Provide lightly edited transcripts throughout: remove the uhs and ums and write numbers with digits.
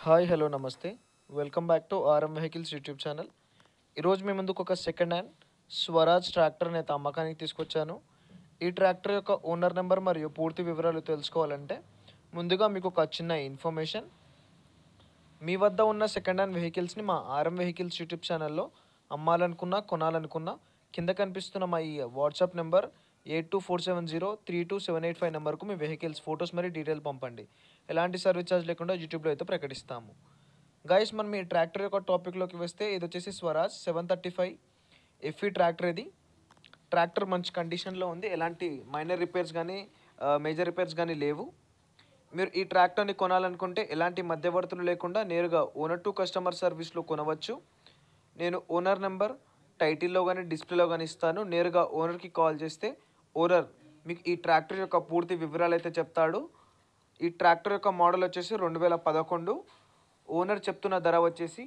Hi hello నమస్తే. Welcome back to RM vehicles YouTube channel. ఈరోజు మీ ముందుకు ఒక సెకండ్ హ్యాండ్ స్వరాజ్ ట్రాక్టర్ని అయితే అమ్మకానికి తీసుకొచ్చాను. ఈ ట్రాక్టర్ యొక్క ఓనర్ నెంబర్ మరియు పూర్తి వివరాలు తెలుసుకోవాలంటే ముందుగా మీకు ఒక చిన్న ఇన్ఫర్మేషన్. మీ వద్ద ఉన్న సెకండ్ హ్యాండ్ వెహికల్స్ని మా ఆర్ఎం వెహికల్స్ యూట్యూబ్ ఛానల్లో అమ్మాలనుకున్నా కొనాలనుకున్నా కింద కనిపిస్తున్న మా ఈ వాట్సాప్ నెంబర్ 8247032785 నెంబర్కు మీ వెహికల్స్ ఫొటోస్ మరియు డీటెయిల్ పంపండి. ఎలాంటి సర్వీస్ ఛార్జ్ లేకుండా యూట్యూబ్లో అయితే ప్రకటిస్తాము. గైస్, మనం ఈ ట్రాక్టర్ యొక్క టాపిక్లోకి వస్తే ఇది వచ్చేసి స్వరాజ్ 735 ఎఫ్ఈ ట్రాక్టర్. ఇది ట్రాక్టర్ మంచి కండిషన్లో ఉంది. ఎలాంటి మైనర్ రిపేర్స్ కానీ మేజర్ రిపేర్స్ కానీ లేవు. మీరు ఈ ట్రాక్టర్ని కొనాలనుకుంటే ఎలాంటి మధ్యవర్తులు లేకుండా నేరుగా ఓనర్ టు కస్టమర్ సర్వీస్లో కొనవచ్చు. నేను ఓనర్ నెంబర్ టైటిల్లో కానీ డిస్ప్లేలో కానీ ఇస్తాను. నేరుగా ఓనర్కి కాల్ చేస్తే ఓనర్ మీకు ఈ ట్రాక్టర్ యొక్క పూర్తి వివరాలు అయితే చెప్తాడు. ఈ ట్రాక్టర్ యొక్క మోడల్ వచ్చేసి 2011. ఓనర్ చెప్తున్న ధర వచ్చేసి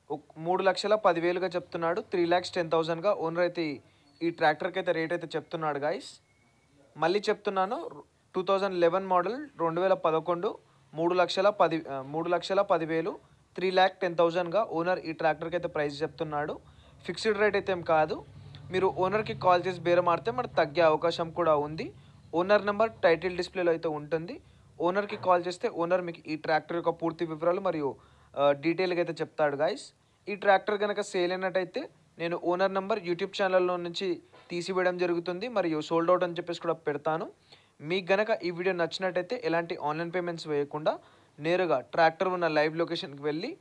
3,10,000గా చెప్తున్నాడు. 3,10,000గా ఓనర్ అయితే ఈ ట్రాక్టర్కి అయితే రేట్ అయితే చెప్తున్నాడు గాయస్. మళ్ళీ చెప్తున్నాను, 2011 మోడల్ 2011 3,10,000 3,10,000గా ఓనర్ ఈ ట్రాక్టర్కి అయితే ప్రైస్ చెప్తున్నాడు. ఫిక్స్డ్ రేట్ అయితే ఏం కాదు. మీరు ఓనర్కి కాల్ చేసి బేరం ఆడితే మనకు తగ్గే అవకాశం కూడా ఉంది. ఓనర్ నెంబర్ టైటిల్ డిస్ప్లేలో అయితే ఉంటుంది. ఓనర్కి కాల్ చేస్తే ఓనర్ మీకు ఈ ట్రాక్టర్ యొక్క పూర్తి వివరాలు మరియు డీటెయిల్గా అయితే చెప్తాడు గాయస్. ఈ ట్రాక్టర్ కనుక సేల్ అయినట్టయితే నేను ఓనర్ నెంబర్ యూట్యూబ్ ఛానల్లో నుంచి తీసివేయడం జరుగుతుంది మరియు సోల్డ్ అవుట్ అని చెప్పేసి కూడా పెడతాను. మీకు గనక ఈ వీడియో నచ్చినట్టయితే ఎలాంటి ఆన్లైన్ పేమెంట్స్ వేయకుండా నేరుగా ట్రాక్టర్ ఉన్న లైవ్ లొకేషన్కి వెళ్ళి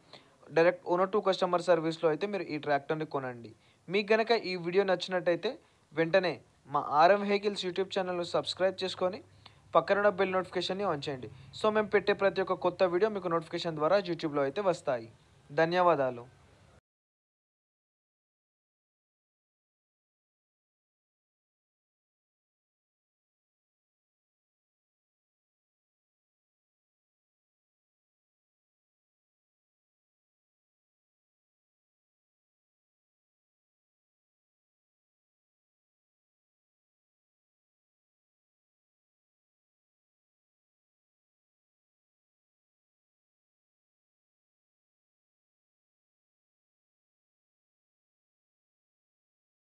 డైరెక్ట్ ఓనర్ టు కస్టమర్ సర్వీస్లో అయితే మీరు ఈ ట్రాక్టర్ని కొనండి. మీకు గనక ఈ వీడియో నచ్చినట్టయితే వెంటనే మా ఆర్ఎం వెహికల్స్ యూట్యూబ్ ఛానల్ను సబ్స్క్రైబ్ చేసుకొని పక్కన బెల్ నోటిఫికేషన్ని ఆన్ చేయండి. సో మేము పెట్టే ప్రతి ఒక్క కొత్త వీడియో మీకు నోటిఫికేషన్ ద్వారా యూట్యూబ్లో అయితే వస్తాయి. ధన్యవాదాలు.